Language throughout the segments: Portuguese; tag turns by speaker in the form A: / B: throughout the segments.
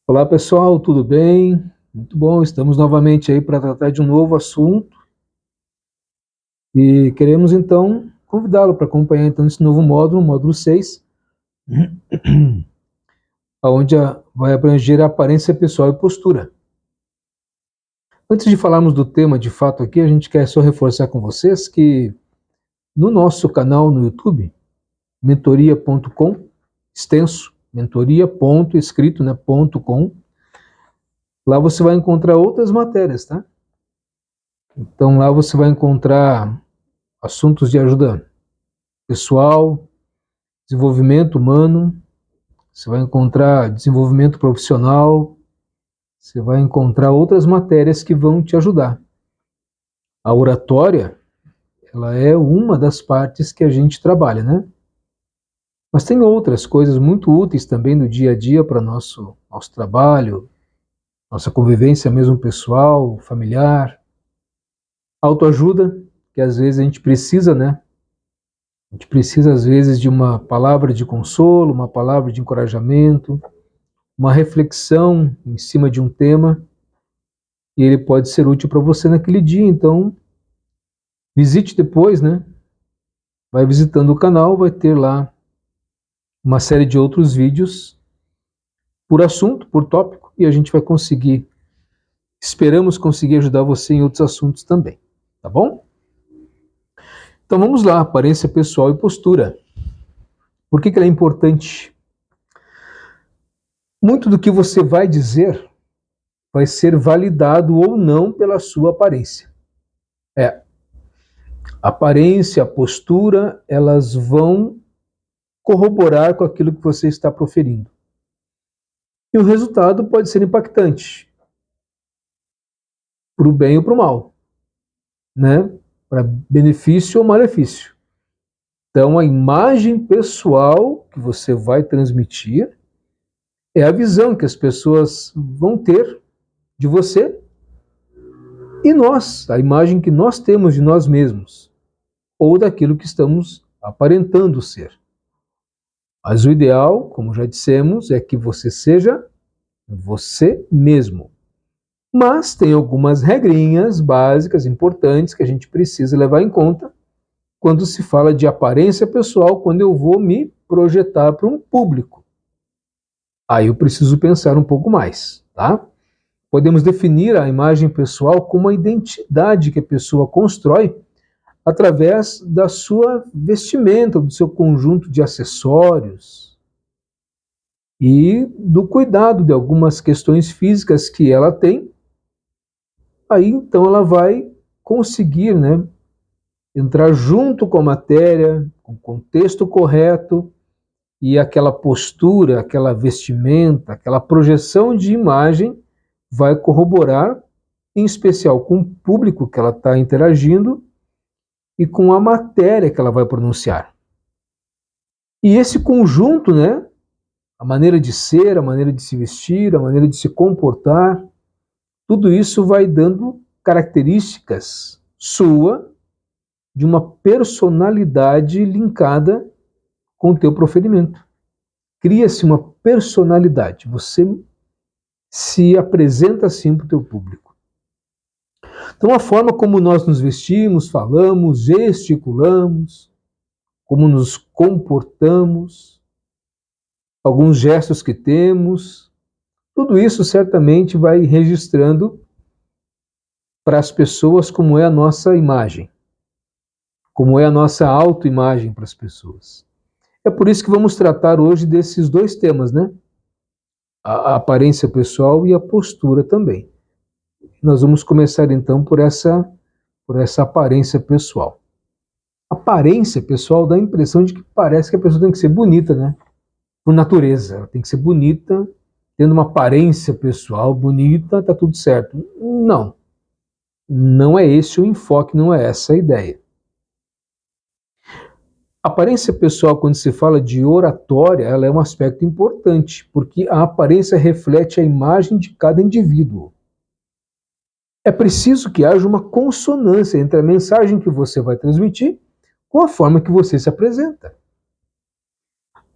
A: Olá pessoal, tudo bem? Muito bom, estamos novamente aí para tratar de um novo assunto e queremos então convidá-lo para acompanhar então esse novo módulo, o módulo 6, onde vai abranger a aparência pessoal e postura. Antes de falarmos do tema de fato aqui, a gente quer só reforçar com vocês que no nosso canal no YouTube, mentoria.com, extenso, mentoria, ponto, escrito, né, ponto .com, lá você vai encontrar outras matérias, tá? Então lá você vai encontrar assuntos de ajuda pessoal, desenvolvimento humano, você vai encontrar desenvolvimento profissional, você vai encontrar outras matérias que vão te ajudar. A oratória, ela é uma das partes que a gente trabalha, né? Mas tem outras coisas muito úteis também no dia a dia para nosso trabalho, nossa convivência mesmo pessoal, familiar. Autoajuda, que às vezes a gente precisa, né? A gente precisa às vezes de uma palavra de consolo, uma palavra de encorajamento, uma reflexão em cima de um tema, e ele pode ser útil para você naquele dia. Então, visite depois, né? Vai visitando o canal, vai ter lá uma série de outros vídeos por assunto, por tópico, e a gente vai conseguir, esperamos conseguir ajudar você em outros assuntos também, tá bom? Então vamos lá, aparência pessoal e postura. Por que ela é importante? Muito do que você vai dizer vai ser validado ou não pela sua aparência. A aparência, a postura, elas vão corroborar com aquilo que você está proferindo. E o resultado pode ser impactante, para o bem ou para o mal, né? Para benefício ou malefício. Então, a imagem pessoal que você vai transmitir é a visão que as pessoas vão ter de você e nós, a imagem que nós temos de nós mesmos, ou daquilo que estamos aparentando ser. Mas o ideal, como já dissemos, é que você seja você mesmo. Mas tem algumas regrinhas básicas, importantes, que a gente precisa levar em conta quando se fala de aparência pessoal, quando eu vou me projetar para um público. Aí eu preciso pensar um pouco mais, tá? Podemos definir a imagem pessoal como a identidade que a pessoa constrói através da sua vestimenta, do seu conjunto de acessórios e do cuidado de algumas questões físicas que ela tem. Aí então ela vai conseguir, né, entrar junto com a matéria, com o contexto correto, e aquela postura, aquela vestimenta, aquela projeção de imagem vai corroborar, em especial com o público que ela está interagindo e com a matéria que ela vai pronunciar. E esse conjunto, né, a maneira de ser, a maneira de se vestir, a maneira de se comportar, tudo isso vai dando características sua de uma personalidade linkada com o teu proferimento. Cria-se uma personalidade, você se apresenta assim para o teu público. Então a forma como nós nos vestimos, falamos, gesticulamos, como nos comportamos, alguns gestos que temos, tudo isso certamente vai registrando para as pessoas como é a nossa imagem, como é a nossa autoimagem para as pessoas. É por isso que vamos tratar hoje desses dois temas, né? A aparência pessoal e a postura também. Nós vamos começar então por essa aparência pessoal. A aparência pessoal dá a impressão de que parece que a pessoa tem que ser bonita, né? Por natureza, ela tem que ser bonita, tendo uma aparência pessoal bonita, tá tudo certo. Não. Não é esse o enfoque, não é essa a ideia. A aparência pessoal, quando se fala de oratória, ela é um aspecto importante, porque a aparência reflete a imagem de cada indivíduo. É preciso que haja uma consonância entre a mensagem que você vai transmitir com a forma que você se apresenta.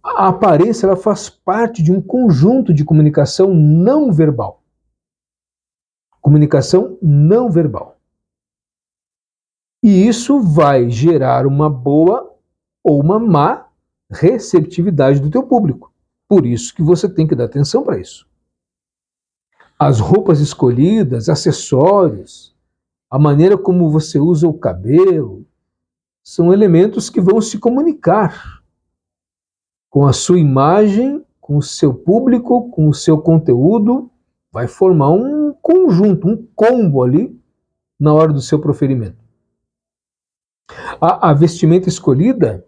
A: A aparência ela faz parte de um conjunto de comunicação não verbal. Comunicação não verbal. E isso vai gerar uma boa ou uma má receptividade do teu público. Por isso que você tem que dar atenção para isso. As roupas escolhidas, acessórios, a maneira como você usa o cabelo, são elementos que vão se comunicar com a sua imagem, com o seu público, com o seu conteúdo, vai formar um conjunto, um combo ali na hora do seu proferimento. A vestimenta escolhida,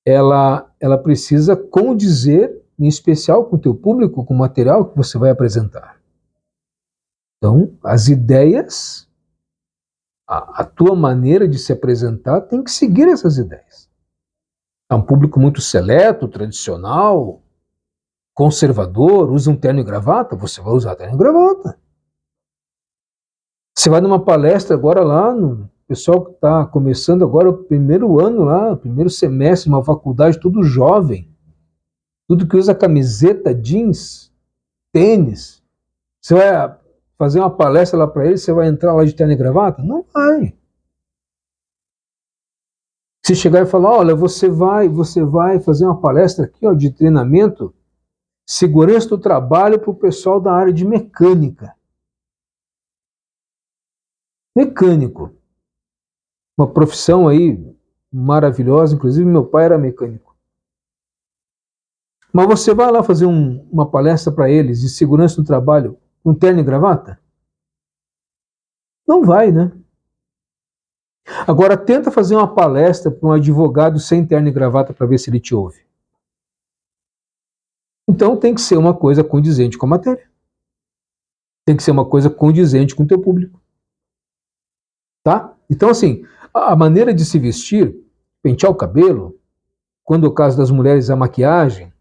A: ela precisa condizer, em especial com o teu público, com o material que você vai apresentar. Então, as ideias, a tua maneira de se apresentar tem que seguir essas ideias. É um público muito seleto, tradicional, conservador, usa um terno e gravata, você vai usar terno e gravata. Você vai numa palestra agora lá, no pessoal que está começando agora o primeiro ano lá, o primeiro semestre, uma faculdade, tudo jovem, tudo que usa camiseta, jeans, tênis. Você vai fazer uma palestra lá para eles, você vai entrar lá de terno e gravata? Não vai. Se chegar e falar, olha, você vai fazer uma palestra aqui, ó, de treinamento, segurança do trabalho para o pessoal da área de mecânica. Mecânico. Uma profissão aí maravilhosa, inclusive meu pai era mecânico. Mas você vai lá fazer uma palestra para eles de segurança no trabalho com terno e gravata? Não vai, né? Agora tenta fazer uma palestra para um advogado sem terno e gravata para ver se ele te ouve. Então tem que ser uma coisa condizente com a matéria. Tem que ser uma coisa condizente com o teu público. Tá? Então assim, a maneira de se vestir, pentear o cabelo, quando é o caso das mulheres a maquiagem,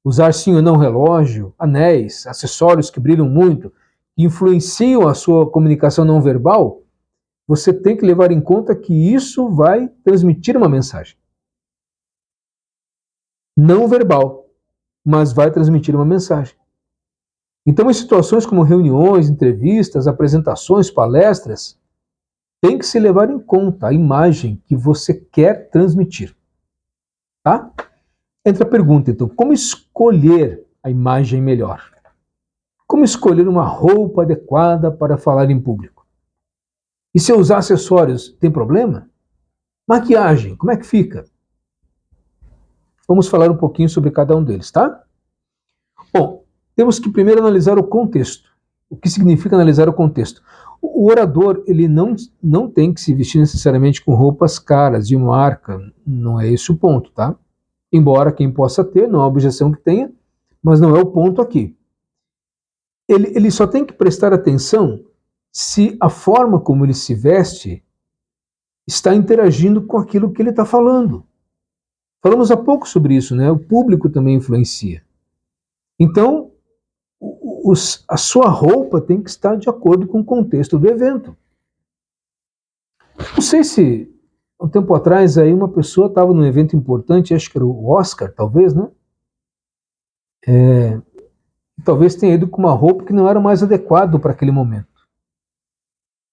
A: usar sim ou não relógio, anéis, acessórios que brilham muito, que influenciam a sua comunicação não verbal, você tem que levar em conta que isso vai transmitir uma mensagem. Não verbal, mas vai transmitir uma mensagem. Então, em situações como reuniões, entrevistas, apresentações, palestras, tem que se levar em conta a imagem que você quer transmitir. Tá? Entra a pergunta, então, como escolher a imagem melhor? Como escolher uma roupa adequada para falar em público? E se eu usar acessórios, tem problema? Maquiagem, como é que fica? Vamos falar um pouquinho sobre cada um deles, tá? Bom, temos que primeiro analisar o contexto. O que significa analisar o contexto? O orador, ele não tem que se vestir necessariamente com roupas caras, de marca, não é esse o ponto, tá? Embora quem possa ter, não há objeção que tenha, mas não é o ponto aqui. Ele só tem que prestar atenção se a forma como ele se veste está interagindo com aquilo que ele está falando. Falamos há pouco sobre isso, né? O público também influencia. Então, a sua roupa tem que estar de acordo com o contexto do evento. Não sei se, um tempo atrás, aí uma pessoa estava num evento importante, acho que era o Oscar, talvez, né? Talvez tenha ido com uma roupa que não era mais adequada para aquele momento.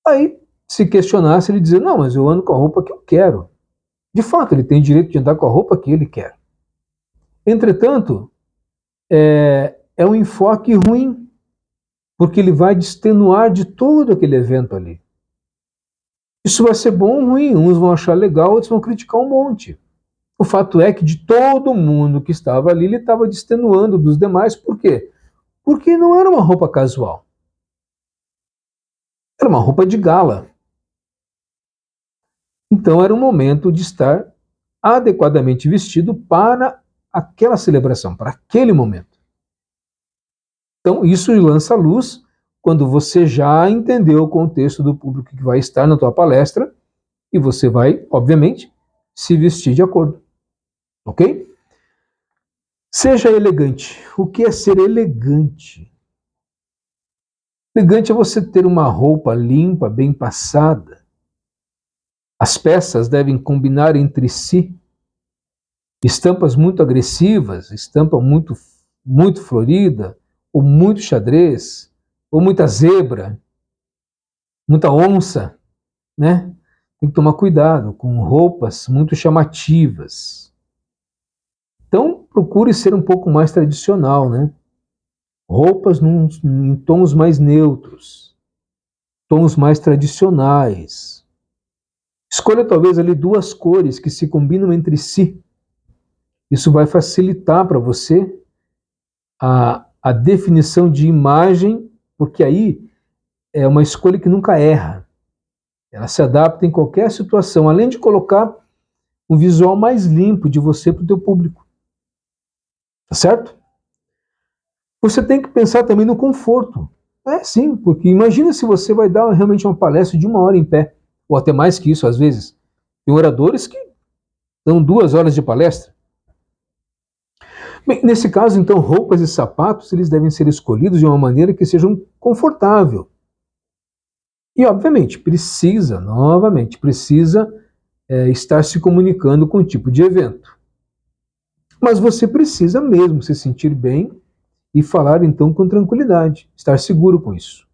A: Aí, se questionasse, ele dizia, não, mas eu ando com a roupa que eu quero. De fato, ele tem direito de andar com a roupa que ele quer. Entretanto, é um enfoque ruim, porque ele vai destenuar de todo aquele evento ali. Isso vai ser bom ou ruim, uns vão achar legal, outros vão criticar um monte. O fato é que de todo mundo que estava ali, ele estava destenuando dos demais, por quê? Porque não era uma roupa casual. Era uma roupa de gala. Então era um momento de estar adequadamente vestido para aquela celebração, para aquele momento. Então isso lança luz quando você já entendeu o contexto do público que vai estar na tua palestra e você vai, obviamente, se vestir de acordo. Ok? Seja elegante. O que é ser elegante? Elegante é você ter uma roupa limpa, bem passada. As peças devem combinar entre si. Estampas muito agressivas, estampa muito florida, ou muito xadrez, ou muita zebra, muita onça, né? Tem que tomar cuidado com roupas muito chamativas. Então, procure ser um pouco mais tradicional, né? Roupas em tons mais neutros, tons mais tradicionais. Escolha talvez ali duas cores que se combinam entre si. Isso vai facilitar para você a definição de imagem, porque aí é uma escolha que nunca erra. Ela se adapta em qualquer situação, além de colocar um visual mais limpo de você para o teu público. Tá certo? Você tem que pensar também no conforto. É sim, porque imagina se você vai dar realmente uma palestra de 1 hora em pé, ou até mais que isso às vezes. Tem oradores que dão 2 horas de palestra. Bem, nesse caso, então, roupas e sapatos eles devem ser escolhidos de uma maneira que sejam confortável. E, obviamente, novamente, precisa estar se comunicando com o tipo de evento. Mas você precisa mesmo se sentir bem e falar, então, com tranquilidade, estar seguro com isso.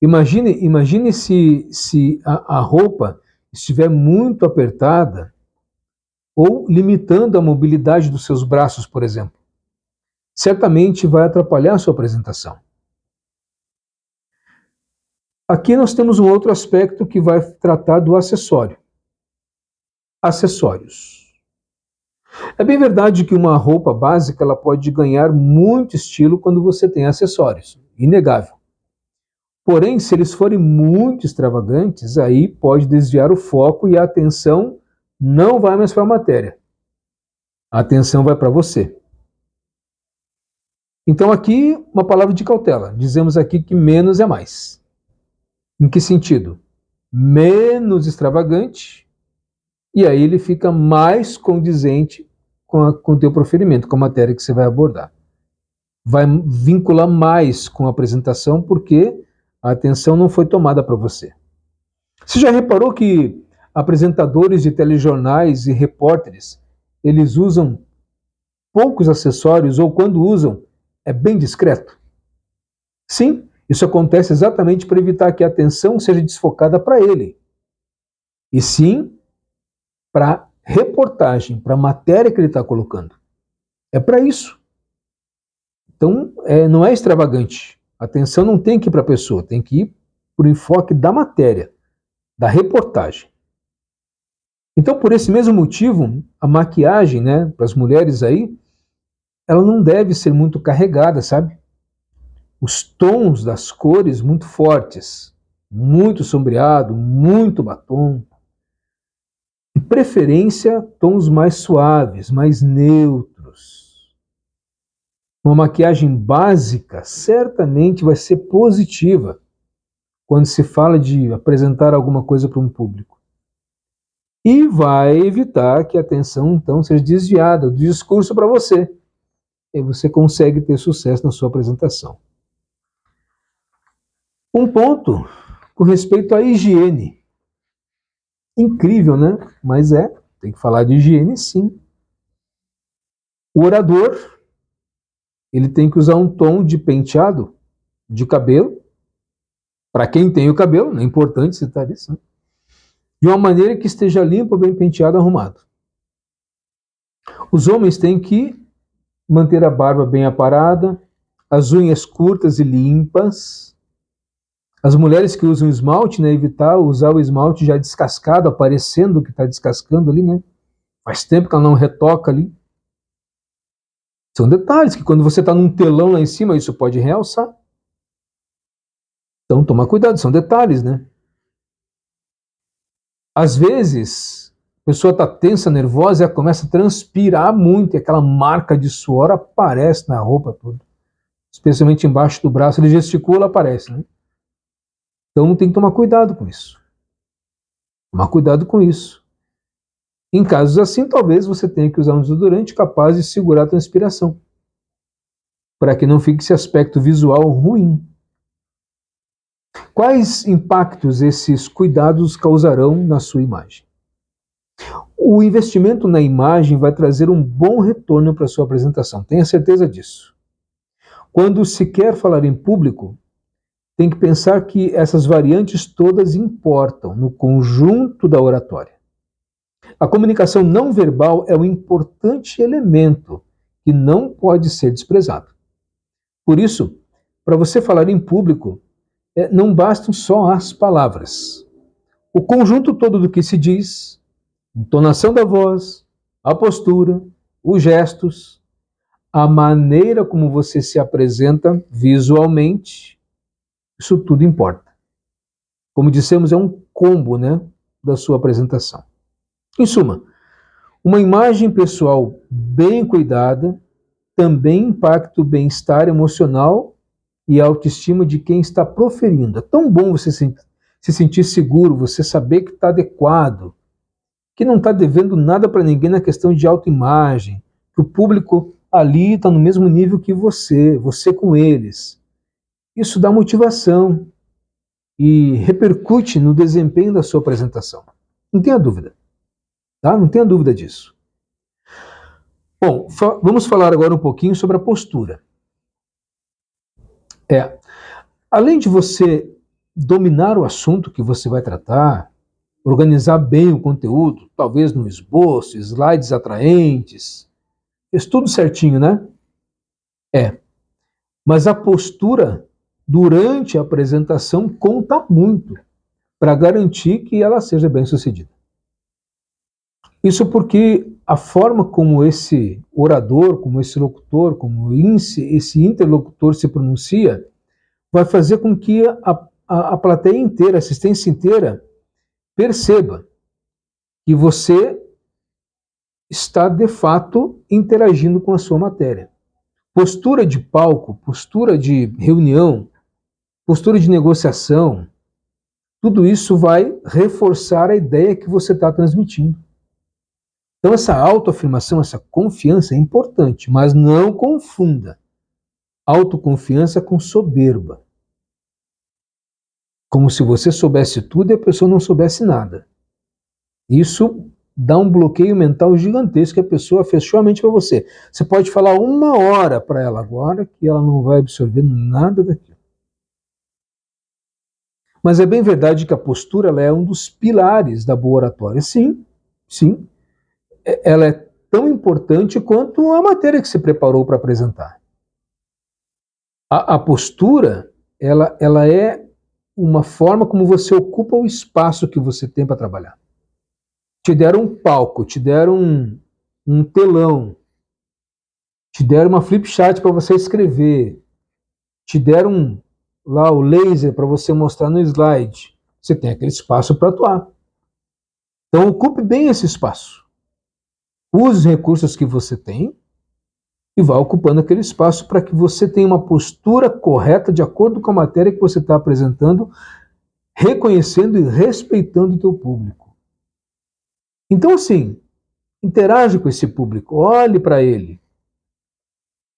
A: Imagine se a roupa estiver muito apertada ou limitando a mobilidade dos seus braços, por exemplo. Certamente vai atrapalhar a sua apresentação. Aqui nós temos um outro aspecto que vai tratar do acessório. Acessórios. É bem verdade que uma roupa básica ela pode ganhar muito estilo quando você tem acessórios, inegável. Porém, se eles forem muito extravagantes, aí pode desviar o foco e a atenção não vai mais para a matéria. A atenção vai para você. Então aqui uma palavra de cautela. Dizemos aqui que menos é mais. Em que sentido? Menos extravagante, e aí ele fica mais condizente com o teu proferimento, com a matéria que você vai abordar. Vai vincular mais com a apresentação, porque a atenção não foi tomada para você. Você já reparou que apresentadores de telejornais e repórteres, eles usam poucos acessórios, ou quando usam, é bem discreto? Sim, isso acontece exatamente para evitar que a atenção seja desfocada para ele. E sim para reportagem, para a matéria que ele está colocando. É para isso. Então, não é extravagante. A atenção não tem que ir para a pessoa, tem que ir para o enfoque da matéria, da reportagem. Então, por esse mesmo motivo, a maquiagem, né, para as mulheres aí, ela não deve ser muito carregada, sabe? Os tons das cores muito fortes, muito sombreado, muito batom. De preferência, tons mais suaves, mais neutros. Uma maquiagem básica certamente vai ser positiva quando se fala de apresentar alguma coisa para um público. E vai evitar que a atenção, então, seja desviada do discurso para você. E você consegue ter sucesso na sua apresentação. Um ponto com respeito à higiene. Incrível, né? Mas tem que falar de higiene sim. O orador, ele tem que usar um tom de penteado de cabelo, para quem tem o cabelo, é importante citar isso, né? De uma maneira que esteja limpo, bem penteado, arrumado. Os homens têm que manter a barba bem aparada, as unhas curtas e limpas. As mulheres que usam esmalte, né, evitar usar o esmalte já descascado, aparecendo que está descascando ali, né? Faz tempo que ela não retoca ali. São detalhes que quando você está num telão lá em cima, isso pode realçar. Então, tomar cuidado, são detalhes, né? Às vezes, a pessoa está tensa, nervosa, e ela começa a transpirar muito, e aquela marca de suor aparece na roupa toda. Especialmente embaixo do braço, ele gesticula, aparece, né? Então, tem que tomar cuidado com isso. Tomar cuidado com isso. Em casos assim, talvez você tenha que usar um desodorante capaz de segurar a transpiração, para que não fique esse aspecto visual ruim. Quais impactos esses cuidados causarão na sua imagem? O investimento na imagem vai trazer um bom retorno para a sua apresentação, tenha certeza disso. Quando se quer falar em público, tem que pensar que essas variantes todas importam no conjunto da oratória. A comunicação não verbal é um importante elemento que não pode ser desprezado. Por isso, para você falar em público, não bastam só as palavras. O conjunto todo do que se diz, entonação da voz, a postura, os gestos, a maneira como você se apresenta visualmente, isso tudo importa. Como dissemos, é um combo, né, da sua apresentação. Em suma, uma imagem pessoal bem cuidada também impacta o bem-estar emocional e a autoestima de quem está proferindo. É tão bom você se sentir seguro, você saber que está adequado, que não está devendo nada para ninguém na questão de autoimagem, que o público ali está no mesmo nível que você com eles. Isso dá motivação e repercute no desempenho da sua apresentação. Não tenha dúvida, tá? Não tenha dúvida disso. Bom, vamos falar agora um pouquinho sobre a postura. Além de você dominar o assunto que você vai tratar, organizar bem o conteúdo, talvez no esboço, slides atraentes, fez tudo certinho, né? Mas a postura durante a apresentação conta muito para garantir que ela seja bem sucedida. Isso porque a forma como esse orador, como esse locutor, como esse interlocutor se pronuncia, vai fazer com que a plateia inteira, a assistência inteira, perceba que você está, de fato, interagindo com a sua matéria. Postura de palco, postura de reunião, postura de negociação, tudo isso vai reforçar a ideia que você está transmitindo. Então essa autoafirmação, essa confiança é importante, mas não confunda autoconfiança com soberba. Como se você soubesse tudo e a pessoa não soubesse nada. Isso dá um bloqueio mental gigantesco, que a pessoa fechou a mente para você. Você pode falar 1 hora para ela agora que ela não vai absorver nada daquilo. Mas é bem verdade que a postura ela é um dos pilares da boa oratória. Sim, sim. Ela é tão importante quanto a matéria que você preparou para apresentar. A postura, ela é uma forma como você ocupa o espaço que você tem para trabalhar. Te deram um palco, te deram um telão, te deram uma flip chart para você escrever, te deram lá o laser para você mostrar no slide. Você tem aquele espaço para atuar. Então ocupe bem esse espaço. Use os recursos que você tem e vá ocupando aquele espaço para que você tenha uma postura correta de acordo com a matéria que você está apresentando, reconhecendo e respeitando o teu público. Então, assim, interage com esse público, olhe para ele.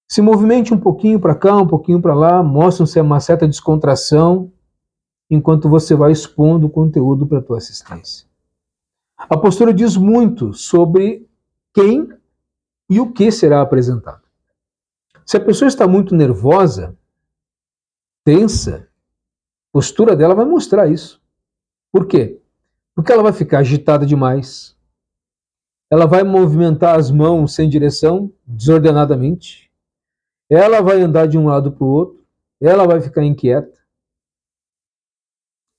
A: Se movimente um pouquinho para cá, um pouquinho para lá, mostre uma certa descontração, enquanto você vai expondo o conteúdo para a tua assistência. A postura diz muito sobre quem e o que será apresentado. Se a pessoa está muito nervosa, tensa, a postura dela vai mostrar isso. Por quê? Porque ela vai ficar agitada demais, ela vai movimentar as mãos sem direção, desordenadamente, ela vai andar de um lado para o outro, ela vai ficar inquieta.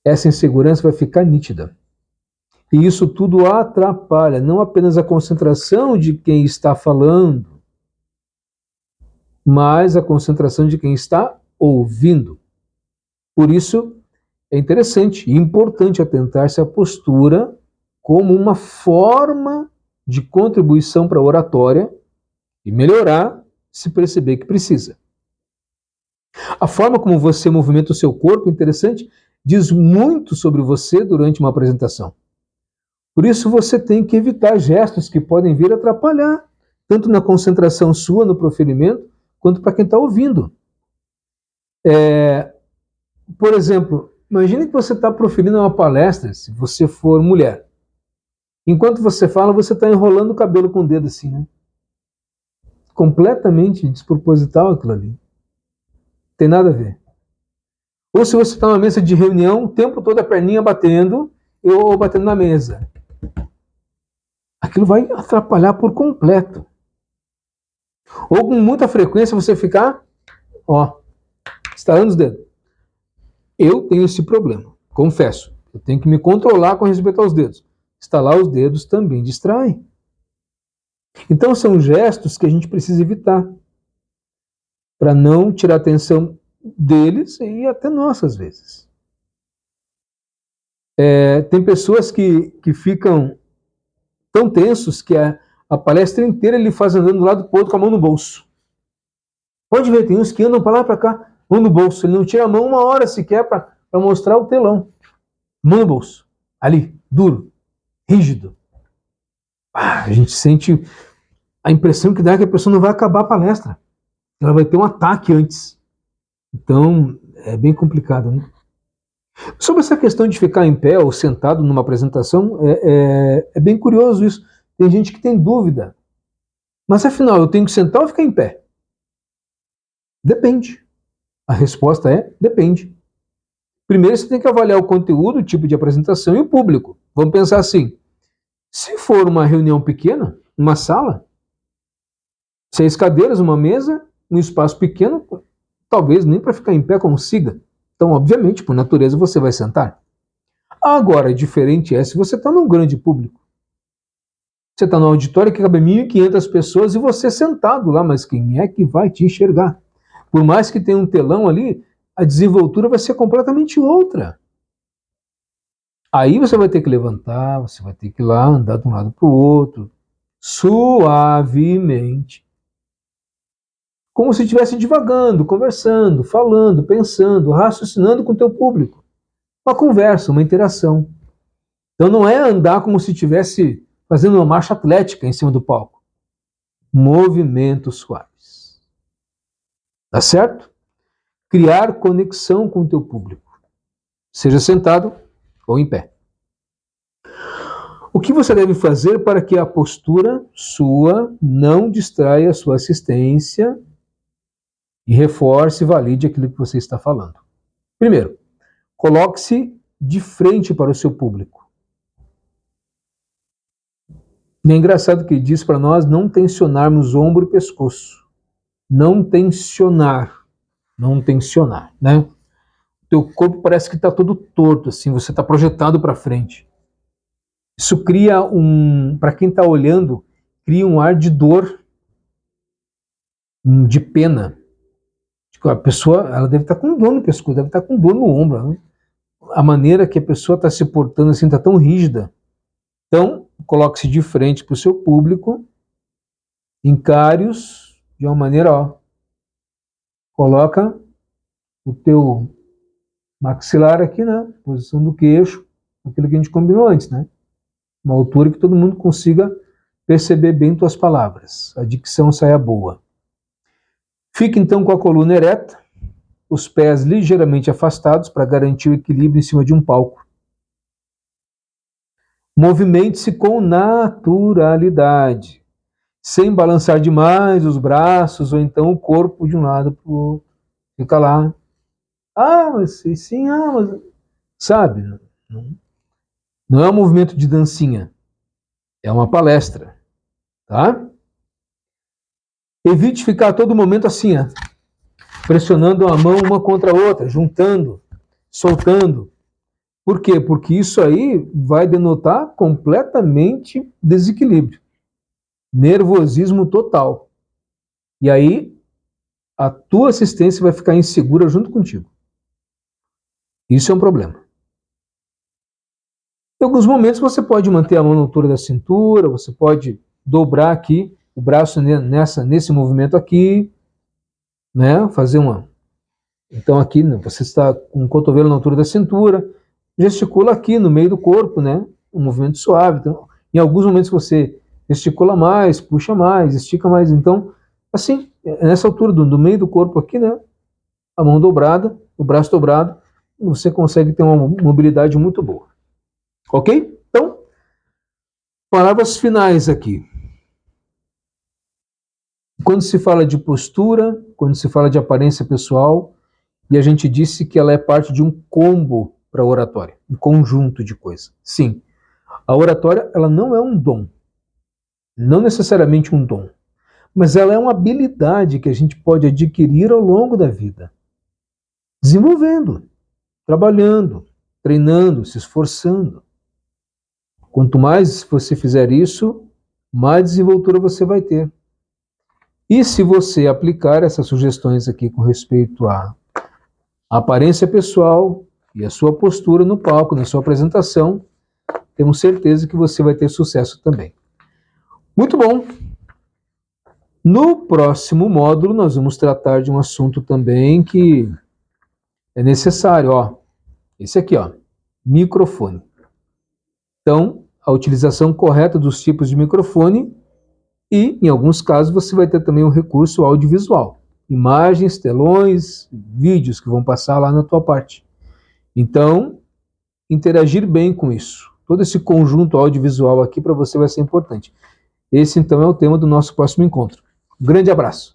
A: Essa insegurança vai ficar nítida. E isso tudo atrapalha não apenas a concentração de quem está falando, mas a concentração de quem está ouvindo. Por isso, é interessante e importante atentar-se à postura como uma forma de contribuição para a oratória e melhorar se perceber que precisa. A forma como você movimenta o seu corpo, interessante, diz muito sobre você durante uma apresentação. Por isso você tem que evitar gestos que podem vir a atrapalhar, tanto na concentração sua no proferimento, quanto para quem está ouvindo. Por exemplo, imagine que você está proferindo uma palestra, se você for mulher. Enquanto você fala, você está enrolando o cabelo com o dedo assim, né? Completamente desproposital aquilo ali. Tem nada a ver. Ou se você está numa mesa de reunião, o tempo todo a perninha batendo, ou batendo na mesa. Aquilo vai atrapalhar por completo. Ou com muita frequência você ficar, ó, estalando os dedos. Eu tenho esse problema, confesso. Eu tenho que me controlar com respeito aos dedos. Estalar os dedos também distrai. Então são gestos que a gente precisa evitar para não tirar a atenção deles e até nossa às vezes. Tem pessoas que ficam tão tensos que a palestra inteira ele faz andando do lado pro outro com a mão no bolso. Pode ver, tem uns que andam para lá e para cá, mão no bolso. Ele não tira a mão uma hora sequer para mostrar o telão. Mão no bolso. Ali, duro, rígido. A gente sente a impressão que dá que a pessoa não vai acabar a palestra. Ela vai ter um ataque antes. Então, é bem complicado, né? Sobre essa questão de ficar em pé ou sentado numa apresentação, é bem curioso isso. Tem gente que tem dúvida. Mas afinal, eu tenho que sentar ou ficar em pé? Depende. A resposta é depende. Primeiro você tem que avaliar o conteúdo, o tipo de apresentação e o público. Vamos pensar assim. Se for uma reunião pequena, uma sala, 6 cadeiras, uma mesa, um espaço pequeno, talvez nem para ficar em pé consiga. Então, obviamente, por natureza, você vai sentar. Agora, diferente é se você está num grande público. Você está no auditório que cabe 1.500 pessoas e você sentado lá, mas quem é que vai te enxergar? Por mais que tenha um telão ali, a desenvoltura vai ser completamente outra. Aí você vai ter que levantar, você vai ter que ir lá, andar de um lado para o outro, suavemente. Como se estivesse divagando, conversando, falando, pensando, raciocinando com o teu público. Uma conversa, uma interação. Então não é andar como se estivesse fazendo uma marcha atlética em cima do palco. Movimentos suaves. Tá certo? Criar conexão com o teu público. Seja sentado ou em pé. O que você deve fazer para que a postura sua não distraia a sua assistência e reforce e valide aquilo que você está falando? Primeiro, coloque-se de frente para o seu público. E é engraçado que ele diz para nós não tensionarmos ombro e pescoço. Não tensionar, né? O teu corpo parece que está todo torto, assim, você está projetado para frente. Isso cria para quem está olhando, cria um ar de dor, de pena. A pessoa, ela deve estar com dor no pescoço, deve estar com dor no ombro, né? A maneira que a pessoa está se portando assim, está tão rígida. Então, coloque-se de frente para o seu público, encare-os de uma maneira, ó, coloca o teu maxilar aqui, né, posição do queixo, aquilo que a gente combinou antes, né, uma altura que todo mundo consiga perceber bem tuas palavras, a dicção saia boa. Fique então com a coluna ereta, os pés ligeiramente afastados para garantir o equilíbrio em cima de um palco. Movimente-se com naturalidade, sem balançar demais os braços ou então o corpo de um lado para o outro. Fica lá. Mas sim, mas... Sabe? Não é um movimento de dancinha. É uma palestra. Tá? Evite ficar a todo momento assim, ó, pressionando a mão uma contra a outra, juntando, soltando. Por quê? Porque isso aí vai denotar completamente desequilíbrio. Nervosismo total. E aí, a tua assistência vai ficar insegura junto contigo. Isso é um problema. Em alguns momentos você pode manter a mão na altura da cintura, você pode dobrar aqui o braço nesse movimento aqui, né? Fazer uma... Então aqui você está com o cotovelo na altura da cintura, gesticula aqui no meio do corpo, né? Um movimento suave. Então, em alguns momentos você gesticula mais, puxa mais, estica mais. Então, assim, nessa altura do meio do corpo aqui, né? A mão dobrada, o braço dobrado, você consegue ter uma mobilidade muito boa. Ok? Então, Palavras finais aqui. Quando se fala de postura, quando se fala de aparência pessoal, e a gente disse que ela é parte de um combo para a oratória, um conjunto de coisas. Sim, a oratória ela não é um dom, não necessariamente um dom, mas ela é uma habilidade que a gente pode adquirir ao longo da vida, desenvolvendo, trabalhando, treinando, se esforçando. Quanto mais você fizer isso, mais desenvoltura você vai ter. E se você aplicar essas sugestões aqui com respeito à aparência pessoal e a sua postura no palco, na sua apresentação, temos certeza que você vai ter sucesso também. Muito bom! No próximo módulo, nós vamos tratar de um assunto também que é necessário, ó. Esse aqui, ó, microfone. Então, a utilização correta dos tipos de microfone e, em alguns casos, você vai ter também um recurso audiovisual. Imagens, telões, vídeos que vão passar lá na tua parte. Então, interagir bem com isso. Todo esse conjunto audiovisual aqui para você vai ser importante. Esse, então, é o tema do nosso próximo encontro. Um grande abraço!